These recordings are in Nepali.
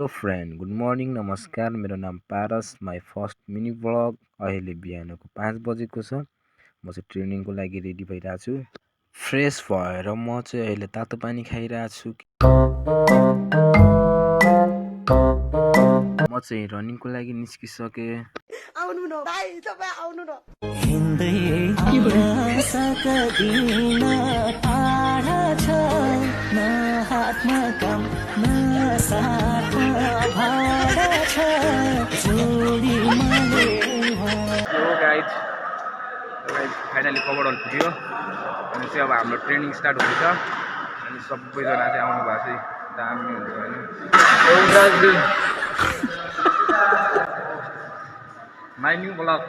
हेलो फ्रेन्ड, गुड मर्निङ, नमस्कार। मेरो नाम Paras. My first mini blog. अहिले बिहानको 5 बजेको छ। म चाहिँ ट्रेनिङको लागि रेडी भइरहेको छु। फ्रेस भएर म चाहिँ अहिले तातो पानी खाइरहेको छु। म चाहिँ रनिङको लागि निस्किसकेँ। आउनु न भाइ, तपाईँ आउनु न। हिँड्दै आउन सक्दिन, टाढा छ न हातमा काम न साथमा भाडा छ, जोडीमा हेलो गाइज, फाइनली कभर पुग्यो अनि चाहिँ अब हाम्रो ट्रेनिङ स्टार्ट हुन्छ अनि सबैजना चाहिँ आउनु भएको चाहिँ दामी हुन्छ होइन। My new blog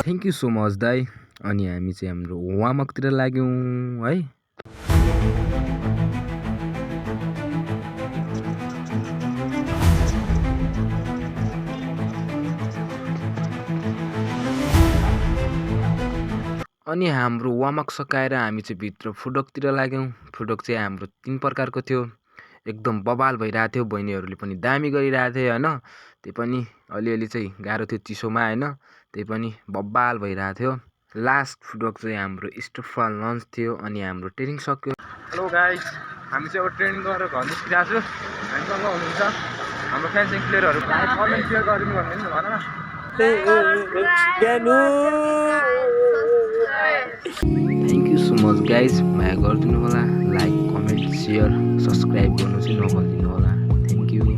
thank you so much दाई। अनि हामी चाहिँ हाम्रो वार्मअपतिर लाग्यौँ है। अनि हाम्रो वार्मअप सकाएर हामी चाहिँ भित्र फुडकतिर लाग्यौँ। फुडक चाहिँ हाम्रो 3 प्रकारको थियो। एकदम बबाल भइरहेको थियो। बहिनीहरूले पनि दामी गरिरहेको थियो होइन। त्यही पनि अलिअलि चाहिँ गाह्रो थियो चिसोमा होइन। त्यही पनि बबाल भइरहेको थियो। लास्ट फुडक चाहिँ हाम्रो स्टफल लन्च थियो अनि हाम्रो ट्रेनिङ सक्यो। हेलो गाइज, हामी चाहिँ अब ट्रेनिङ गरेर घर निस्किरहेको छु। हामीसँग हुनुहुन्छ हाम्रो फ्यान्सिङ प्लेयरहरू। कमेन्ट सेयर गरिदिनु भन्ने नि भन न। Thank you so much guys. माया गरिदिनु होला। लाइक, कमेन्ट, सेयर, सब्सक्राइब गर्नु चाहिँ नभुल्दिनु होला। Thank you.